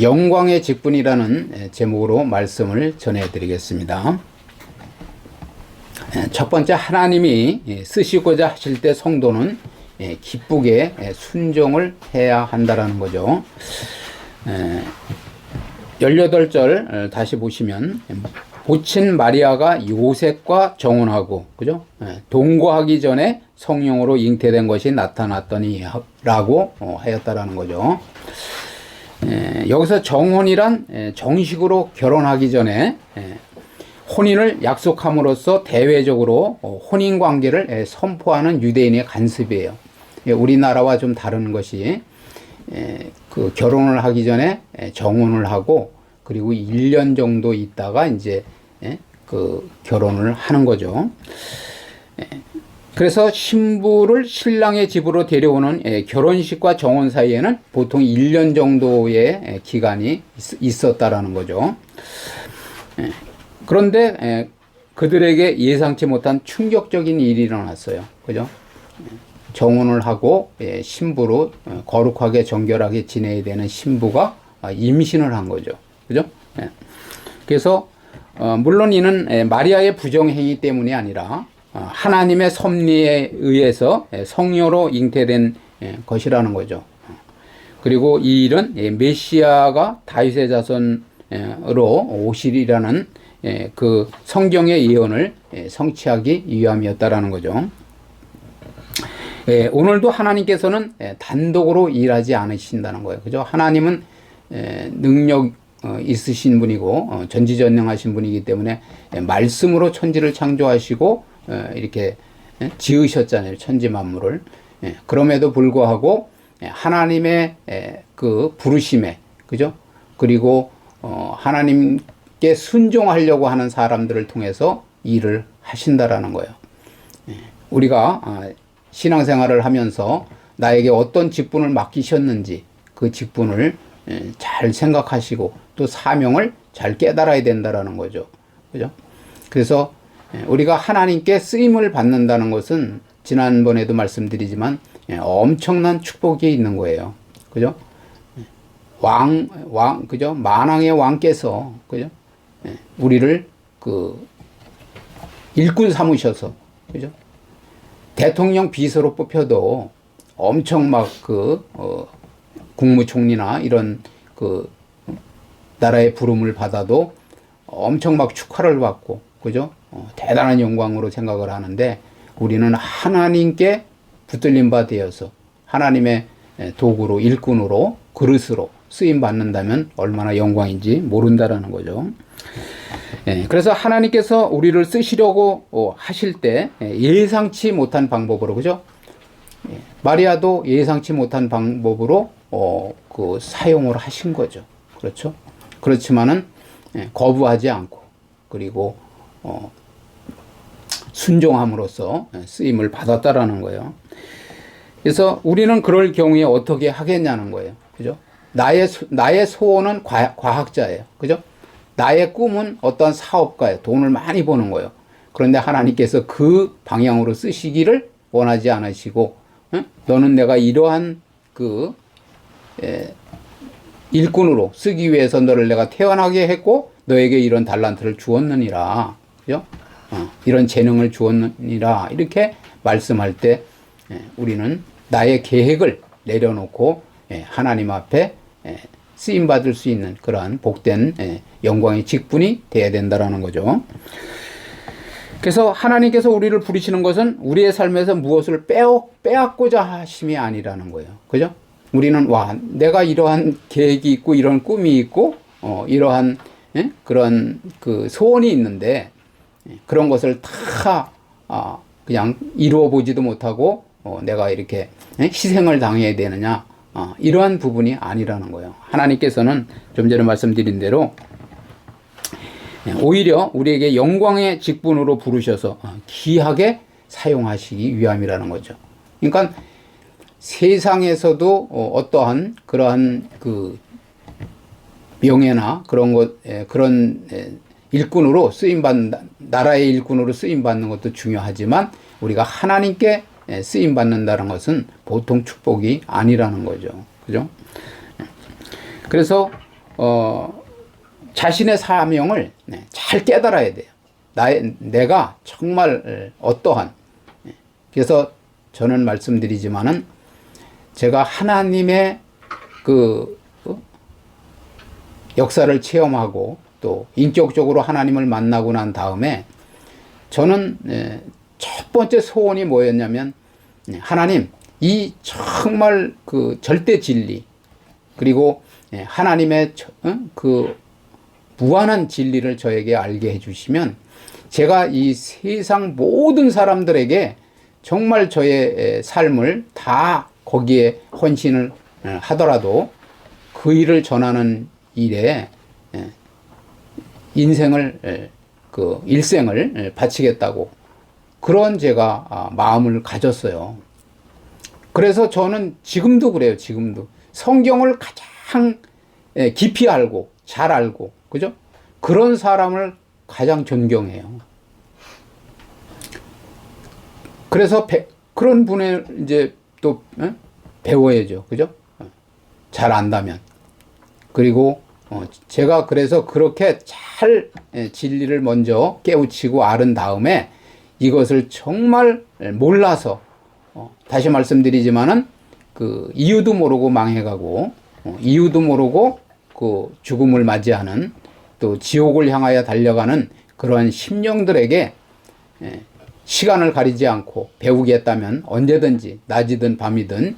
영광의 직분이라는 제목으로 말씀을 전해드리겠습니다. 첫 번째, 하나님이 쓰시고자 하실 때 성도는 기쁘게 순종을 해야 한다라는 거죠. 18절 다시 보시면, 보친 마리아가 요셉과 정혼하고, 그죠? 동거하기 전에 성령으로 잉태된 것이 나타났더니 라고 하였다라는 거죠. 여기서 정혼이란 정식으로 결혼하기 전에 혼인을 약속함으로써 대외적으로 혼인관계를 선포하는 유대인의 관습이에요. 우리나라와 좀 다른 것이 그 결혼을 하기 전에 정혼을 하고 그리고 1년 정도 있다가 이제 그 결혼을 하는 거죠. 그래서 신부를 신랑의 집으로 데려오는 결혼식과 정혼 사이에는 보통 1년 정도의 기간이 있었다라는 거죠. 그런데 그들에게 예상치 못한 충격적인 일이 일어났어요. 그죠? 정혼을 하고 신부로 거룩하게 정결하게 지내야 되는 신부가 임신을 한 거죠. 그죠? 그래서 물론 이는 마리아의 부정행위 때문이 아니라 하나님의 섭리에 의해서 성녀로 잉태된 것이라는 거죠. 그리고 이 일은 메시아가 다윗의 자손으로 오시리라는 그 성경의 예언을 성취하기 위함이었다라는 거죠. 오늘도 하나님께서는 단독으로 일하지 않으신다는 거예요. 그죠? 하나님은 능력 있으신 분이고 전지전능하신 분이기 때문에 말씀으로 천지를 창조하시고 이렇게 지으셨잖아요. 천지 만물을. 그럼에도 불구하고 하나님의 그 부르심에, 그죠? 그리고 하나님께 순종하려고 하는 사람들을 통해서 일을 하신다라는 거예요. 우리가 신앙생활을 하면서 나에게 어떤 직분을 맡기셨는지 그 직분을 잘 생각하시고 또 사명을 잘 깨달아야 된다라는 거죠. 그죠? 그래서 우리가 하나님께 쓰임을 받는다는 것은 지난번에도 말씀드리지만 엄청난 축복이 있는 거예요. 그죠? 그죠? 만왕의 왕께서, 그죠? 우리를 그 일꾼 삼으셔서, 그죠? 대통령 비서로 뽑혀도 엄청 막 국무총리나 이런 그 나라의 부름을 받아도 엄청 막 축하를 받고, 그죠? 대단한 영광으로 생각을 하는데 우리는 하나님께 붙들린 바 되어서 하나님의 도구로, 일꾼으로, 그릇으로 쓰임 받는다면 얼마나 영광인지 모른다라는 거죠. 그래서 하나님께서 우리를 쓰시려고 하실 때 예상치 못한 방법으로, 그죠? 마리아도 예상치 못한 방법으로 그 사용을 하신 거죠. 그렇죠? 그렇지만은 거부하지 않고 그리고 순종함으로써 쓰임을 받았다라는 거예요. 그래서 우리는 그럴 경우에 어떻게 하겠냐는 거예요. 그죠? 나의 소원은 과학자예요. 그죠? 나의 꿈은 어떤 사업가예요. 돈을 많이 버는 거예요. 그런데 하나님께서 그 방향으로 쓰시기를 원하지 않으시고, 너는 내가 이러한 그 일꾼으로 쓰기 위해서 너를 내가 태어나게 했고 너에게 이런 달란트를 주었느니라. 그죠? 이런 재능을 주었느니라. 이렇게 말씀할 때 우리는 나의 계획을 내려놓고 하나님 앞에 쓰임받을 수 있는 그러한 복된 영광의 직분이 되어야 된다는 거죠. 그래서 하나님께서 우리를 부르시는 것은 우리의 삶에서 무엇을 빼앗고자 하심이 아니라는 거예요. 그죠? 우리는 내가 이러한 계획이 있고 이런 꿈이 있고 이러한 그런 그 소원이 있는데 그런 것을 다 그냥 이루어 보지도 못하고 내가 이렇게 희생을 당해야 되느냐, 이러한 부분이 아니라는 거예요. 하나님께서는 좀 전에 말씀드린 대로 오히려 우리에게 영광의 직분으로 부르셔서 귀하게 사용하시기 위함이라는 거죠. 그러니까 세상에서도 어떠한 그러한 그 명예나 그런 그런 일꾼으로 쓰임받는, 나라의 일꾼으로 쓰임받는 것도 중요하지만 우리가 하나님께 쓰임받는다는 것은 보통 축복이 아니라는 거죠. 그죠? 그래서 자신의 사명을 잘 깨달아야 돼요. 내가 정말 어떠한. 그래서 저는 말씀드리지만은 제가 하나님의 그 역사를 체험하고 또 인격적으로 하나님을 만나고 난 다음에 저는 첫 번째 소원이 뭐였냐면, 하나님, 이 정말 그 절대 진리, 그리고 하나님의 그 무한한 진리를 저에게 알게 해주시면 제가 이 세상 모든 사람들에게 정말 저의 삶을 다 거기에 헌신을 하더라도 그 일을 전하는 일에 인생을 그 일생을 바치겠다고 그런 제가 마음을 가졌어요. 그래서 저는 지금도 그래요. 지금도 성경을 가장 깊이 알고 잘 알고, 그죠? 그런 사람을 가장 존경해요. 그래서 그런 분을 이제 또 배워야죠. 그죠? 잘 안다면. 그리고 제가 그래서 그렇게 잘 진리를 먼저 깨우치고 앓은 다음에 이것을 정말 몰라서 다시 말씀드리지만은 그 이유도 모르고 망해가고 이유도 모르고 그 죽음을 맞이하는 또 지옥을 향하여 달려가는 그러한 심령들에게 시간을 가리지 않고 배우겠다면 언제든지 낮이든 밤이든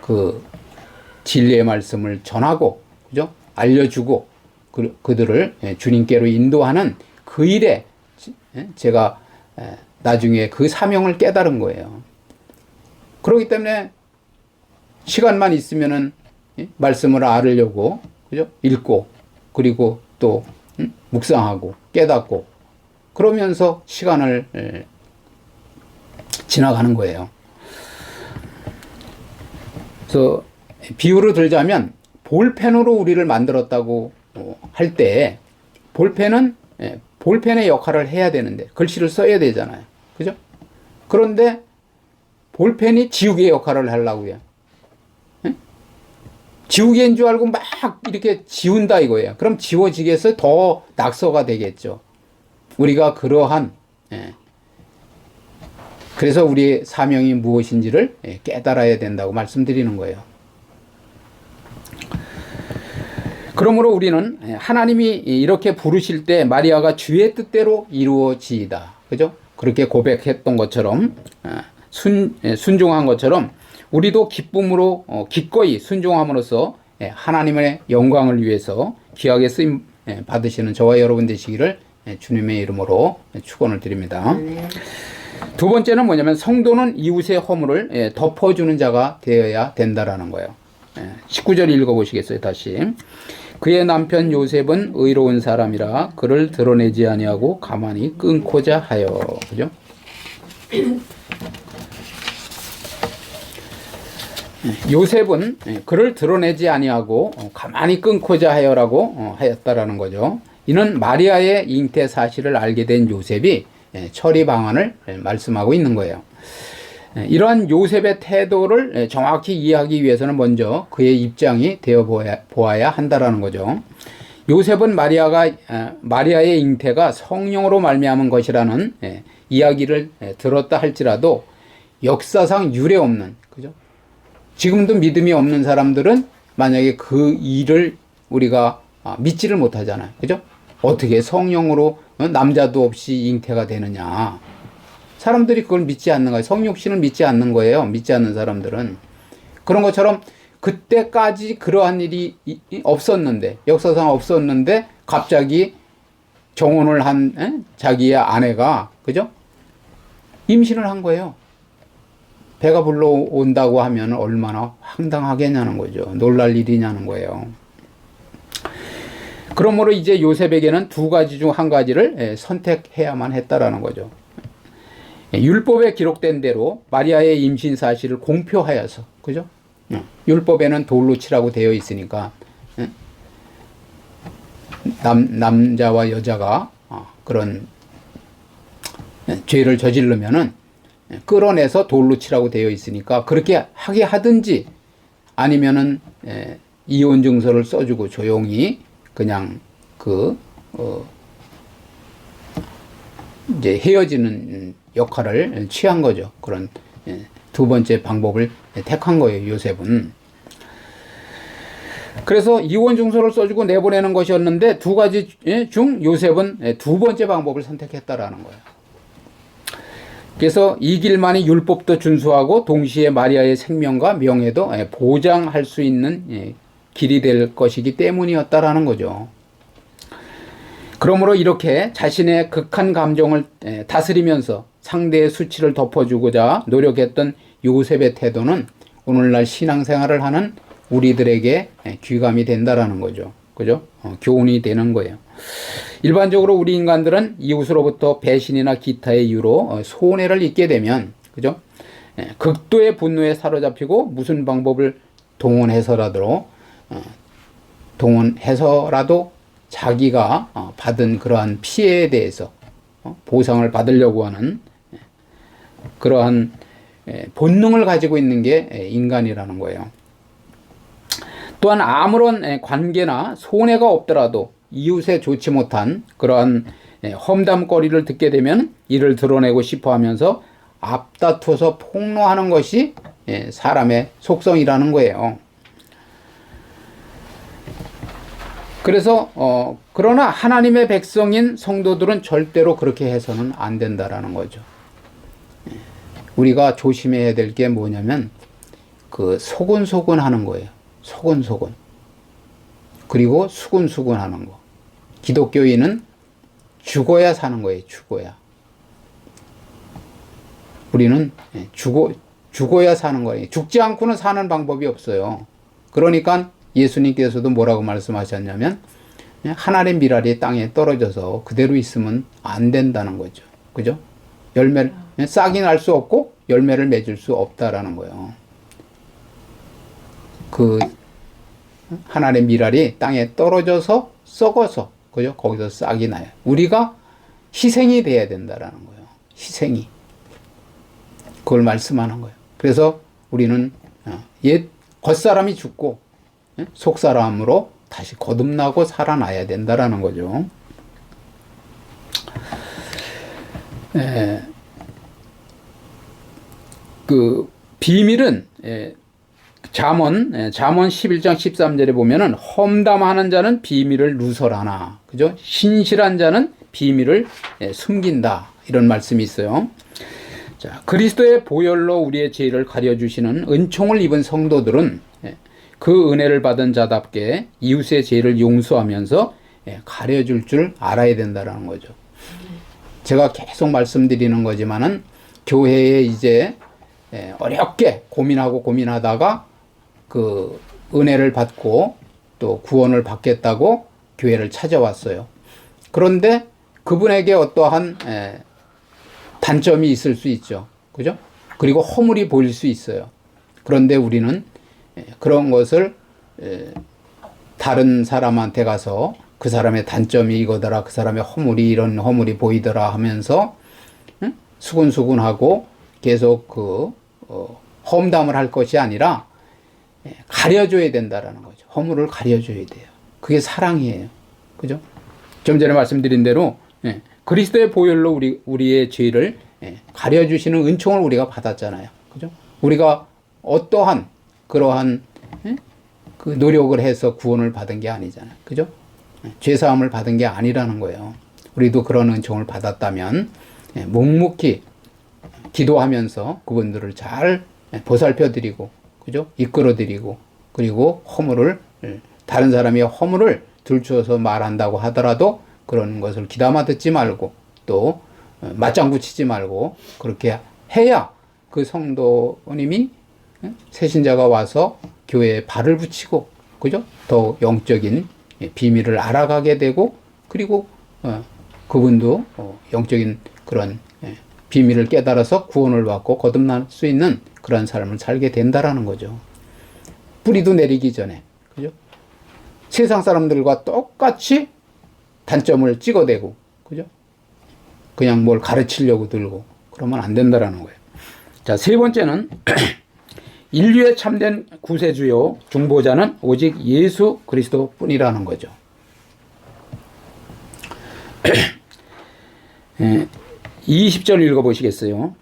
그 진리의 말씀을 전하고, 그죠? 알려주고 그들을 주님께로 인도하는 그 일에 제가 나중에 그 사명을 깨달은 거예요. 그렇기 때문에 시간만 있으면은 말씀을 알으려고, 그죠? 읽고 그리고 또 묵상하고 깨닫고 그러면서 시간을 지나가는 거예요. 그래서 비유를 들자면 볼펜으로 우리를 만들었다고 할 때 볼펜은 볼펜의 역할을 해야 되는데 글씨를 써야 되잖아요. 그죠? 그런데 볼펜이 지우개 역할을 하려고 해요. 지우개인 줄 알고 막 이렇게 지운다 이거예요. 그럼 지워지겠어요? 더 낙서가 되겠죠. 우리가 그러한 그래서 우리의 사명이 무엇인지를 깨달아야 된다고 말씀드리는 거예요. 그러므로 우리는 하나님이 이렇게 부르실 때 마리아가 주의 뜻대로 이루어지이다. 그죠? 그렇게 고백했던 것처럼 순종한 것처럼 우리도 기쁨으로 기꺼이 순종함으로써 하나님의 영광을 위해서 귀하게 쓰임 받으시는 저와 여러분 되시기를 주님의 이름으로 축원을 드립니다. 두 번째는 뭐냐면 성도는 이웃의 허물을 덮어주는 자가 되어야 된다라는 거예요. 19절 읽어보시겠어요? 다시. 그의 남편 요셉은 의로운 사람이라 그를 드러내지 아니하고 가만히 끊고자 하여. 그죠? 요셉은 그를 드러내지 아니하고 가만히 끊고자 하여라고 하였다라는 거죠. 이는 마리아의 잉태 사실을 알게 된 요셉이 처리 방안을 말씀하고 있는 거예요. 이러한 요셉의 태도를 정확히 이해하기 위해서는 먼저 그의 입장이 되어 보아야 한다라는 거죠. 요셉은 마리아의 잉태가 성령으로 말미암은 것이라는 이야기를 들었다 할지라도 역사상 유례 없는, 그죠? 지금도 믿음이 없는 사람들은 만약에 그 일을 우리가 믿지를 못하잖아요. 그죠? 어떻게 성령으로 남자도 없이 잉태가 되느냐. 사람들이 그걸 믿지 않는 거예요. 성육신을 믿지 않는 거예요. 믿지 않는 사람들은. 그런 것처럼 그때까지 그러한 일이 없었는데, 역사상 없었는데 갑자기 정혼을 한 자기의 아내가, 그죠? 임신을 한 거예요. 배가 불러온다고 하면 얼마나 황당하겠냐는 거죠. 놀랄 일이냐는 거예요. 그러므로 이제 요셉에게는 두 가지 중 한 가지를 선택해야만 했다라는 거죠. 율법에 기록된 대로 마리아의 임신 사실을 공표하여서, 그죠? 율법에는 돌로 치라고 되어 있으니까 남자와 여자가 그런 죄를 저지르면은 끌어내서 돌로 치라고 되어 있으니까 그렇게 하게 하든지 아니면은 이혼 증서를 써주고 조용히 그냥 이제 헤어지는 역할을 취한 거죠. 그런 두 번째 방법을 택한 거예요, 요셉은. 그래서 이혼 증서를 써주고 내보내는 것이었는데 두 가지 중 요셉은 두 번째 방법을 선택했다라는 거예요. 그래서 이 길만이 율법도 준수하고 동시에 마리아의 생명과 명예도 보장할 수 있는 길이 될 것이기 때문이었다라는 거죠. 그러므로 이렇게 자신의 극한 감정을 다스리면서 상대의 수치를 덮어주고자 노력했던 요셉의 태도는 오늘날 신앙생활을 하는 우리들에게 귀감이 된다라는 거죠. 그죠? 교훈이 되는 거예요. 일반적으로 우리 인간들은 이웃으로부터 배신이나 기타의 이유로 손해를 입게 되면, 그죠? 극도의 분노에 사로잡히고 무슨 방법을 동원해서라도 자기가 받은 그러한 피해에 대해서 보상을 받으려고 하는 그러한 본능을 가지고 있는 게 인간이라는 거예요. 또한 아무런 관계나 손해가 없더라도 이웃에 좋지 못한 그러한 험담거리를 듣게 되면 이를 드러내고 싶어 하면서 앞다투어서 폭로하는 것이 사람의 속성이라는 거예요. 그래서 그러나 하나님의 백성인 성도들은 절대로 그렇게 해서는 안 된다라는 거죠. 우리가 조심해야 될 게 뭐냐면 그 소곤소곤 하는 거예요. 소곤소곤. 그리고 수군수군 하는 거. 기독교인은 죽어야 사는 거예요. 죽어야. 우리는 죽어야 사는 거예요. 죽지 않고는 사는 방법이 없어요. 그러니까 예수님께서도 뭐라고 말씀하셨냐면 하나님 미랄이 땅에 떨어져서 그대로 있으면 안 된다는 거죠. 그죠? 싹이 날 수 없고 열매를 맺을 수 없다라는 거예요. 하나님의 미랄이 땅에 떨어져서 썩어서, 그죠? 거기서 싹이 나요. 우리가 희생이 돼야 된다라는 거예요. 희생이. 그걸 말씀하는 거예요. 그래서 우리는 옛 겉사람이 죽고 속사람으로 다시 거듭나고 살아나야 된다라는 거죠. 그 비밀은 잠언 11장 13절에 보면은 험담하는 자는 비밀을 누설하나, 그죠? 신실한 자는 비밀을 숨긴다, 이런 말씀이 있어요. 자, 그리스도의 보혈로 우리의 죄를 가려주시는 은총을 입은 성도들은 그 은혜를 받은 자답게 이웃의 죄를 용서하면서 가려줄 줄 알아야 된다는 거죠. 제가 계속 말씀드리는 거지만은 교회에 이제 어렵게 고민하다가 그 은혜를 받고 또 구원을 받겠다고 교회를 찾아왔어요. 그런데 그분에게 어떠한 단점이 있을 수 있죠. 그죠? 그리고 허물이 보일 수 있어요. 그런데 우리는 그런 것을 다른 사람한테 가서 그 사람의 단점이 이거더라, 그 사람의 허물이 이런 허물이 보이더라 하면서 수군수군하고 계속 험담을 할 것이 아니라 가려줘야 된다라는 거죠. 허물을 가려줘야 돼요. 그게 사랑이에요. 그죠? 좀 전에 말씀드린 대로 그리스도의 보혈로 우리의 죄를 가려주시는 은총을 우리가 받았잖아요. 그죠? 우리가 어떠한 그러한 그 노력을 해서 구원을 받은 게 아니잖아요. 그죠? 죄사함을 받은 게 아니라는 거예요. 우리도 그런 은총을 받았다면 묵묵히 기도하면서 그분들을 잘 보살펴드리고, 그죠? 이끌어드리고, 그리고 다른 사람의 허물을 들추어서 말한다고 하더라도 그런 것을 귀담아 듣지 말고 또 맞장구 치지 말고 그렇게 해야 그 성도님이 새신자가 와서 교회에 발을 붙이고, 그죠? 더 영적인 비밀을 알아가게 되고, 그리고 그분도 영적인 그런 비밀을 깨달아서 구원을 받고 거듭날 수 있는 그런 삶을 살게 된다라는 거죠. 뿌리도 내리기 전에, 그죠? 세상 사람들과 똑같이 단점을 찍어대고, 그죠? 그냥 뭘 가르치려고 들고 그러면 안 된다라는 거예요. 자, 세 번째는 인류의 참된 구세주요 중보자는 오직 예수 그리스도뿐이라는 거죠. 20절 읽어보시겠어요?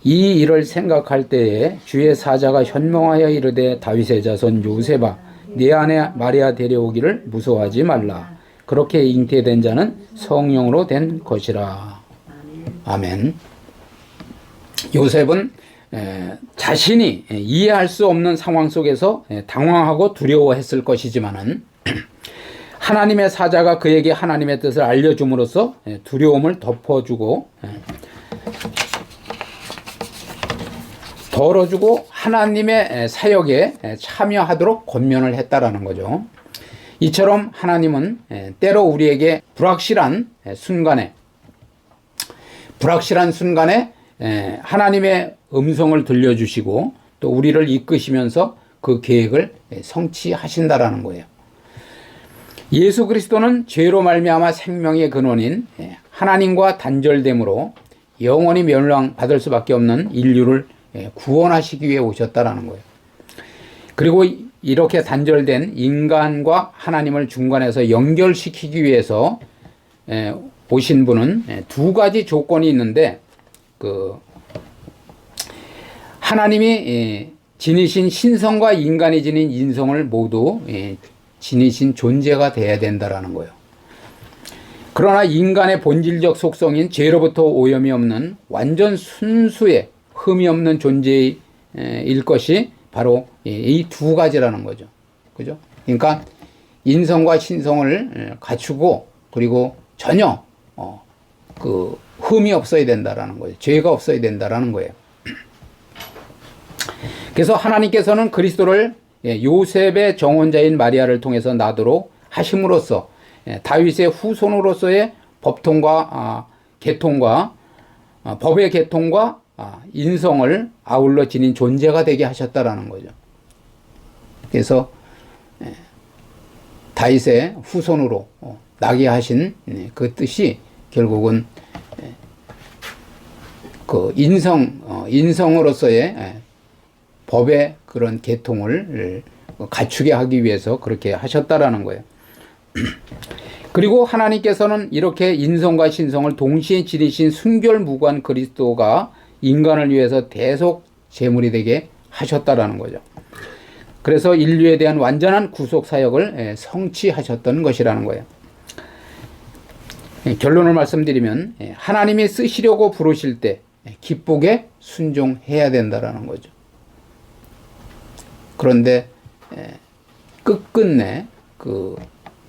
이 일을 생각할 때에 주의 사자가 현몽하여 이르되 다윗의 자손 요셉아 네 아내 마리아 데려오기를 무서워하지 말라. 그렇게 잉태된 자는 성령으로 된 것이라. 아멘. 요셉은 자신이 이해할 수 없는 상황 속에서 당황하고 두려워했을 것이지만은 하나님의 사자가 그에게 하나님의 뜻을 알려줌으로써 두려움을 덮어주고 덜어주고 하나님의 사역에 참여하도록 권면을 했다라는 거죠. 이처럼 하나님은 때로 우리에게 불확실한 순간에 하나님의 음성을 들려주시고 또 우리를 이끄시면서 그 계획을 성취하신다라는 거예요. 예수 그리스도는 죄로 말미암아 생명의 근원인 하나님과 단절됨으로 영원히 멸망받을 수밖에 없는 인류를 구원하시기 위해 오셨다라는 거예요. 그리고 이렇게 단절된 인간과 하나님을 중간에서 연결시키기 위해서 오신 분은 두 가지 조건이 있는데 하나님이 지니신 신성과 인간이 지닌 인성을 모두 지니신 존재가 돼야 된다라는 거예요. 그러나 인간의 본질적 속성인 죄로부터 오염이 없는 완전 순수의 흠이 없는 존재일 것이 바로 이 두 가지라는 거죠. 그죠? 그러니까 인성과 신성을 갖추고 그리고 전혀 그 흠이 없어야 된다라는 거예요. 죄가 없어야 된다라는 거예요. 그래서 하나님께서는 그리스도를 요셉의 정혼자인 마리아를 통해서 나도록 하심으로써 다윗의 후손으로서의 법통과 계통과 법의 계통과 인성을 아울러 지닌 존재가 되게 하셨다라는 거죠. 그래서 다윗의 후손으로 나게 하신 그 뜻이 결국은 그 인성으로서의 법의 그런 계통을 갖추게 하기 위해서 그렇게 하셨다라는 거예요. 그리고 하나님께서는 이렇게 인성과 신성을 동시에 지니신 순결무구한 그리스도가 인간을 위해서 대속 제물이 되게 하셨다라는 거죠. 그래서 인류에 대한 완전한 구속 사역을 성취하셨던 것이라는 거예요. 결론을 말씀드리면 하나님이 쓰시려고 부르실 때 기쁘게 순종해야 된다라는 거죠. 그런데 끝끝내 그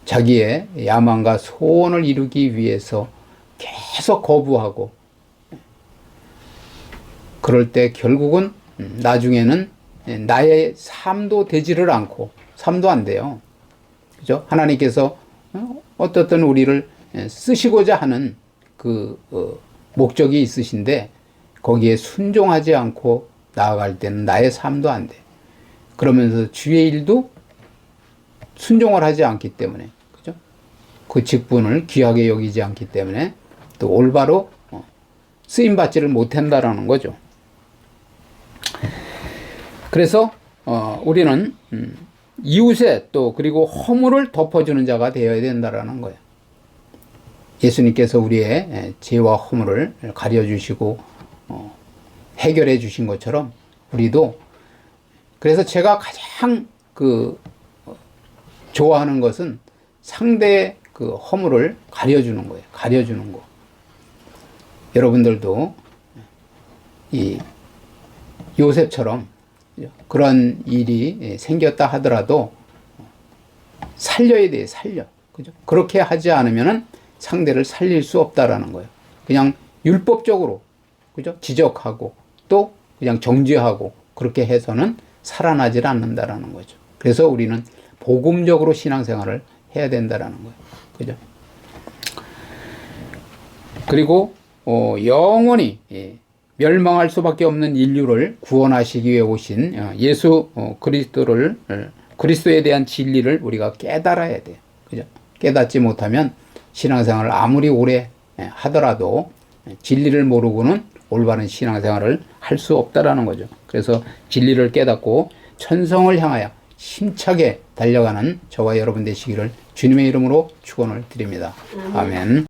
자기의 야망과 소원을 이루기 위해서 계속 거부하고 그럴 때 결국은 나중에는 나의 삶도 되지를 않고 삶도 안 돼요. 그죠? 하나님께서 어떻든 우리를 쓰시고자 하는 그 목적이 있으신데 거기에 순종하지 않고 나아갈 때는 나의 삶도 안 돼. 그러면서 주의 일도 순종을 하지 않기 때문에, 그죠? 그 직분을 귀하게 여기지 않기 때문에 또 올바로 쓰임받지를 못한다라는 거죠. 그래서 우리는 이웃의 또 그리고 허물을 덮어주는 자가 되어야 된다라는 거예요. 예수님께서 우리의 죄와 허물을 가려주시고 해결해 주신 것처럼 우리도 그래서 제가 가장 좋아하는 것은 상대의 그 허물을 가려주는 거예요. 가려주는 거. 여러분들도 이 요셉처럼 그런 일이 생겼다 하더라도 살려야 돼요. 살려. 그죠? 그렇게 하지 않으면은 상대를 살릴 수 없다라는 거예요. 그냥 율법적으로, 그죠? 지적하고 또 그냥 정죄하고 그렇게 해서는 살아나질 않는다라는 거죠. 그래서 우리는 복음적으로 신앙생활을 해야 된다라는 거예요. 그죠? 그리고 영원히 멸망할 수밖에 없는 인류를 구원하시기 위해 오신 예수 그리스도에 대한 진리를 우리가 깨달아야 돼요. 그죠? 깨닫지 못하면 신앙생활을 아무리 오래 하더라도 진리를 모르고는 올바른 신앙생활을 할 수 없다라는 거죠. 그래서 진리를 깨닫고 천성을 향하여 힘차게 달려가는 저와 여러분 되시기를 주님의 이름으로 축원을 드립니다. 아멘.